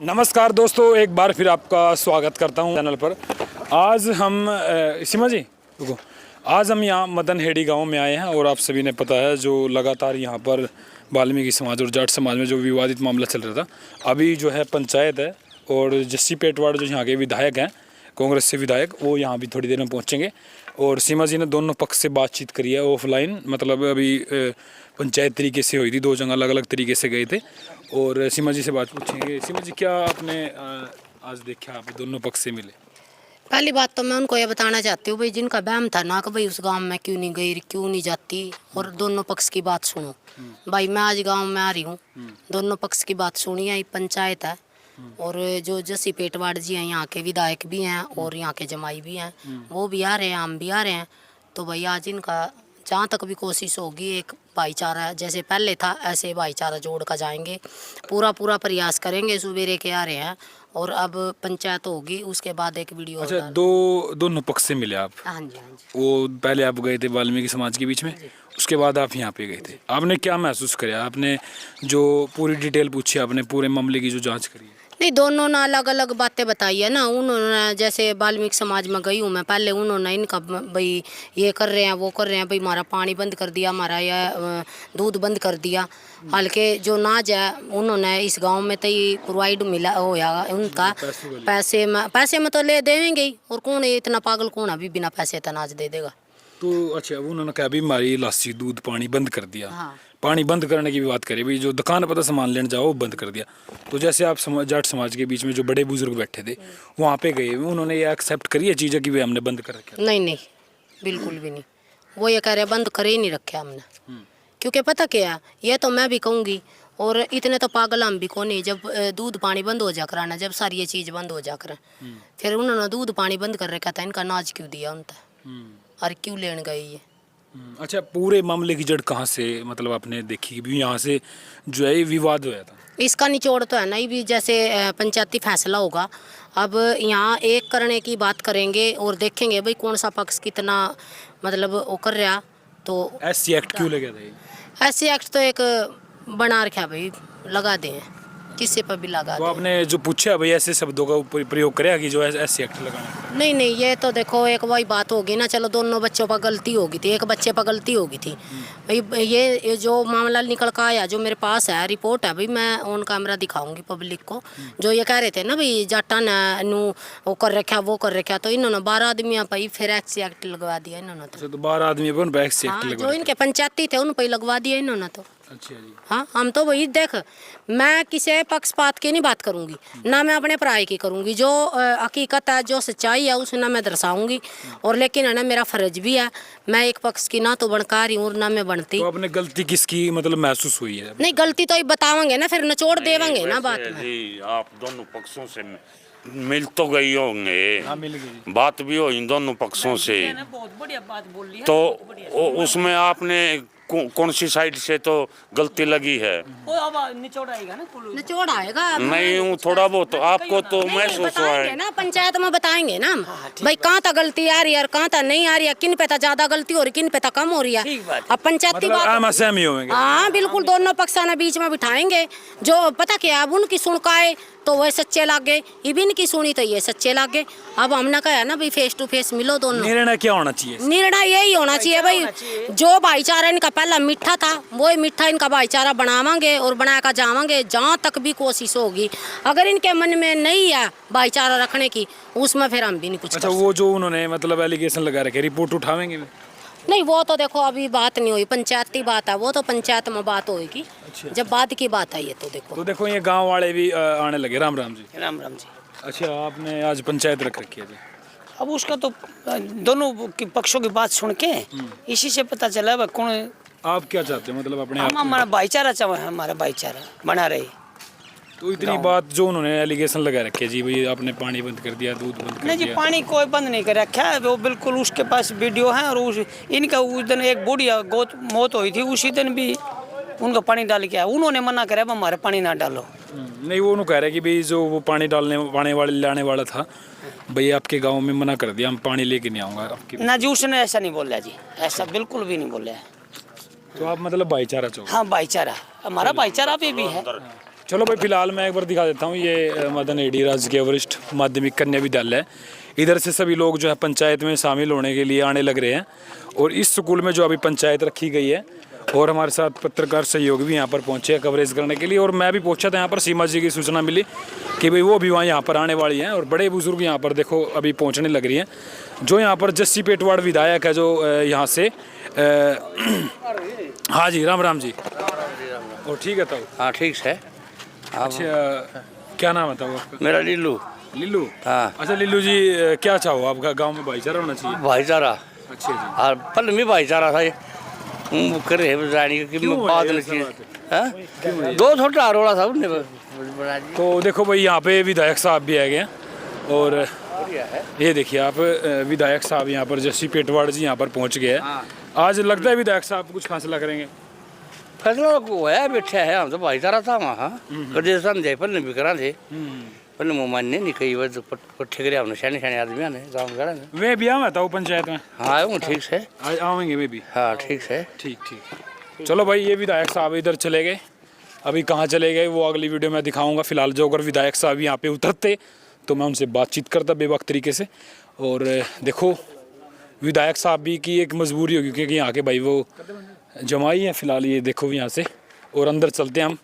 नमस्कार दोस्तों, एक बार फिर आपका स्वागत करता हूं चैनल पर। आज हम सीमा जी रुको, आज हम यहाँ मदनहेड़ी गांव में आए हैं और आप सभी ने पता है जो लगातार यहाँ पर वाल्मीकि समाज और जाट समाज में जो विवादित मामला चल रहा था, अभी जो है पंचायत है और जस्सी पेटवाड़ जो यहाँ के विधायक हैं, कांग्रेस से विधायक, वो यहाँ भी थोड़ी देर में पहुँचेंगे। और सीमा जी ने दोनों पक्ष से बातचीत करी है ऑफलाइन, मतलब अभी पंचायत तरीके से हुई थी, दो जगह अलग अलग तरीके से गए थे। और सीमा जी से बात पूछेंगे। सीमा जी, क्या आपने आज देखा, आप दोनों पक्ष से मिले? पहली बात तो मैं उनको ये बताना चाहती हूँ भाई, जिनका बहम था ना कि भाई उस गांव में क्यों नहीं गई, क्यों नहीं जाती, और दोनों पक्ष की बात सुनो। भाई मैं आज गांव में आ रही हूँ, दोनों पक्ष की बात सुनी है। पंचायत है और जो जस्सी पेटवाड़ जी हैं, यहाँ के विधायक भी हैं और यहाँ के जमाई भी हैं, वो भी आ रहे हैं, हम भी आ रहे हैं। तो भाई आज इनका जहाँ तक भी कोशिश होगी, एक भाईचारा जैसे पहले था ऐसे भाईचारा जोड़ कर जाएंगे, पूरा प्रयास करेंगे। सुबेरे के आ रहे हैं और अब पंचायत होगी, उसके बाद एक वीडियो। अच्छा, दोनों पक्ष से मिले आप? हाँ जी, हाँ जी। वो पहले आप गए थे वाल्मीकि समाज के बीच में, उसके बाद आप यहाँ पे गए थे। आपने क्या महसूस किया? आपने जो पूरी डिटेल पूछी, आपने पूरे मामले की जो जाँच करी है? नहीं, दोनों ने अलग अलग बातें बताई है ना। उन्होंने जैसे वाल्मीकि समाज में गई हूँ मैं पहले, उन्होंने इनका भाई ये कर रहे हैं, वो कर रहे हैं, भाई हमारा पानी बंद कर दिया, हमारा यह दूध बंद कर दिया। हल्के जो नाज है उन्होंने इस गांव में तो ही प्रोवाइड मिला होया उनका। पैसे में तो ले देंगे ही, और कौन है इतना पागल, कौन अभी बिना पैसे तो नाज दे देगा। तो अच्छा, उन्होंने कहा भी हमारी लस्सी दूध पानी बंद कर दिया। हाँ। पानी बंद करने की भी बात करें, भाई जो दुकान पर सामान लेने जाओ वो बंद कर दिया। तो जैसे आप जाट समाज के बीच में जो बड़े बुजुर्ग बैठे थे वहाँ पे गए, उन्होंने ये एक्सेप्ट करी है चीज़ें कि वे हमने बंद कर रखा? नहीं, बिल्कुल भी नहीं। वो ये कह रहे बंद करे ही नहीं रखे हमने। क्योंकि पता क्या, ये तो मैं भी कहूँगी, और इतने तो पागल हम भी को नहीं। जब दूध पानी बंद हो जा कराना, जब सारी ये चीज़ बंद हो जा कर, फिर उन्होंने दूध पानी बंद कर रखा था, इनका नाज क्यों दिया उनका, और क्यों लेने गए ये? अच्छा, पूरे मामले की जड़ कहाँ से मतलब आपने देखी कि यहाँ से जो है विवाद हुआ था? इसका निचोड़ तो है ना, ये भी जैसे पंचायती फैसला होगा। अब यहाँ एक करने की बात करेंगे और देखेंगे भाई कौन सा पक्ष कितना मतलब वो कर रहा। तो ऐसी एक्ट क्यों लगा था ये? ऐसे एक्ट तो एक बना रखा भाई, लगा दें, किसी पर भी लगा तो दें। आपने जो पूछा भाई ऐसे शब्दों का प्रयोग करेगा कि जो ऐसी एक्ट लगाना? नहीं, ये तो देखो एक वही बात होगी ना। चलो दोनों बच्चों पर गलती होगी थी, एक बच्चे पर गलती होगी थी भाई। ये जो मामला निकल का आया, जो मेरे पास है रिपोर्ट है भाई, मैं ऑन कैमरा दिखाऊंगी पब्लिक को। जो ये कह रहे थे ना भाई जाटा ने नू वो कर रखा, वो कर रखा, तो इन्होंने 12 आदमियों पर ही फिर एक्सी एक्ट लगवा दिया इन्होंने तो। 12 आदमी पर एक्ट लगवा, जो इनके पंचायती थे उन पर लगवा दिया इन्होंने तो। अच्छा जी। हाँ, हम तो वही देख, मैं किसी पक्षपात की नहीं बात करूंगी, ना मैं अपने पराये की करूंगी। जो हकीकत है, जो सच्चाई है, उसे ना मैं दर्शाऊंगी। और लेकिन है ना, मेरा फर्ज भी है, मैं एक पक्ष की ना तो बनकारी हूँ और ना मैं बनती। तो आपने गलती किसकी मतलब महसूस हुई है? नहीं, गलती तो बतावांगे ना, फिर निचोड़ देवांगे ना बात में। जी, आप दोनों पक्षों से मिल तो गई होंगे। हाँ, मिल गई। बात भी हो इन दोनों पक्षों से, बहुत बढ़िया बात बोल रही है। तो उसमें आपने कौन सी साइड से तो गलती लगी है? वो अब निचोड़ आएगा ना, निचोड़ आएगा। नहीं हूँ, थोड़ा बहुत आपको तो महसूस हुआ है ना, पंचायत में बताएंगे ना भाई कहाँ तक गलती आ रही है और कहाँ तक नहीं आ रही है, किन पे था ज्यादा गलती हो रही, किन पे था कम हो रही है। अब पंचायती बात, हाँ बिल्कुल, दोनों पक्षों ने बीच में बिठाएंगे। जो पता क्या, अब उनकी सुनकाए तो वह सच्चे लागे, इबिन की सुनी तो ये सच्चे लागे। अब हमने कहा ना भाई फेस टू फेस मिलो दोनों। निर्णय क्या होना चाहिए? निर्णय यही होना चाहिए भाई, जो भाईचारा इनका पहला मीठा था वो मीठा इनका भाईचारा बनावांगे और बना कर जावांगे। जहाँ तक भी कोशिश होगी, अगर इनके मन में नहीं है भाईचारा रखने की, उसमें फिर हम भी नहीं कुछ। अच्छा, वो जो उन्होंने मतलब एलिगेशन लगा रखे, रिपोर्ट उठावेंगे? नहीं, वो तो देखो अभी बात नहीं हुई, पंचायती बात है, वो तो पंचायत में बात होगी। अच्छा। जब बाद की बात है ये तो देखो ये गांव वाले भी आने लगे। राम राम जी। राम राम जी। अच्छा, आपने आज पंचायत रख रखी है जी? अब उसका तो दोनों की पक्षों की बात सुन के इसी से पता चला है कौन। आप क्या चाहते हैं मतलब अपने आप? हमारा भाईचारा चाहे, हमारा भाईचारा बना रहे। तो इतनी बात जो उन्होंने एलिगेशन लगा रखे जी, भाई आपने पानी बंद कर दिया, दूध बंद कर नहीं जी, दिया। पानी कोई बंद नहीं कर रखा है, वो बिल्कुल उसके पास वीडियो है। और इनका उस दिन एक बुढ़िया मौत हुई थी, उसी दिन भी उनका पानी डाल के आया। उन्होंने मना करा हमारे पानी ना डालो। नहीं, वो कह रहे कि भाई जो वो पानी लाने वाला था, भाई आपके गांव में मना कर दिया, हम पानी लेके नहीं आऊँगा आपके। ना जी, उसने ऐसा नहीं बोला जी, ऐसा बिल्कुल भी नहीं बोला है। तो आप मतलब भाईचारा चाहो? हाँ, भाईचारा, हमारा भाईचारा भी है। चलो भाई फिलहाल मैं एक बार दिखा देता हूँ। ये मदन हेड़ी राजकीय वरिष्ठ माध्यमिक कन्या विद्यालय है। इधर से सभी लोग जो है पंचायत में शामिल होने के लिए आने लग रहे हैं और इस स्कूल में जो अभी पंचायत रखी गई है और हमारे साथ पत्रकार सहयोगी भी यहाँ पर पहुँचे हैं कवरेज करने के लिए। और मैं भी पहुँचा था यहाँ पर, सीमा जी की सूचना मिली कि भाई वो भी वहाँ यहाँ पर आने वाली हैं और बड़े बुजुर्ग यहाँ पर देखो अभी पहुँचने लग रही हैं। जो यहाँ पर जस्सी पेटवाड़ विधायक है जो यहाँ से हाँ जी, राम राम जी। और ठीक है तब? हाँ ठीक है। अच्छा, क्या नाम है तब आपका? मेरा लिल्लू। लिल्लू? हाँ। अच्छा लिल्लू जी, क्या चाहो आप गांव में भाईचारा होना चाहिए? भाईचारा। अच्छा जी। हाँ पहले में भाईचारा था ये करे जाने कि बात नहीं है। दो छोटा रोड़ा था उनने। तो देखो भाई यहाँ पे विधायक साहब भी आ गए हैं और ये देखिए आप, विधायक साहब यहाँ पर जस्सी पेटवाड़ जी यहाँ पर पहुँच गए हैं। आज लगता है विधायक साहब कुछ फैसला करेंगे? फैसला को है बैठा है, हम तो भाईचारा था वहाँ कदे समझे पहले भी करा थे। पहले मुँह मानने नहीं कई बार पट्टे करे हमने शाने शाने आदमी आने गाँव में। वे भी आया था वो पंचायत में? हाँ आऊँ ठीक है। आवेंगे वे भी? हाँ ठीक है। ठीक ठीक। चलो भाई ये विधायक साहब इधर चले गए, अभी कहाँ चले गए वो अगली वीडियो में दिखाऊंगा। फिलहाल जो अगर विधायक साहब यहाँ पे उतरते तो मैं उनसे बातचीत करता बेवक्त तरीके से। और देखो विधायक साहब भी की एक मजबूरी होगी क्योंकि यहाँ के भाई वो जमाई हैं। फिलहाल ये देखो यहाँ से और अंदर चलते हैं हम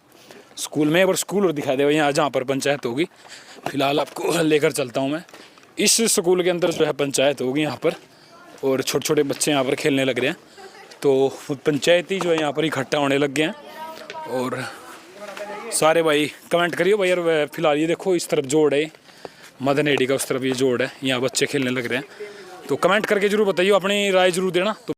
स्कूल में, और स्कूल और दिखा दे यहाँ जहाँ पर पंचायत होगी। फिलहाल आपको लेकर चलता हूँ मैं। इस स्कूल के अंदर जो है पंचायत होगी यहाँ पर और छोटे छोटे बच्चे यहाँ पर खेलने लग रहे हैं। तो पंचायती जो है यहाँ पर इकट्ठा होने लग गए हैं और सारे भाई कमेंट करिए भाई। यार फिलहाल ये देखो इस तरफ जोड़ है मदन हेड़ी का, उस तरफ ये जोड़ है, यहाँ बच्चे खेलने लग रहे हैं। तो कमेंट करके जरूर बताइए, अपनी राय जरूर देना। तो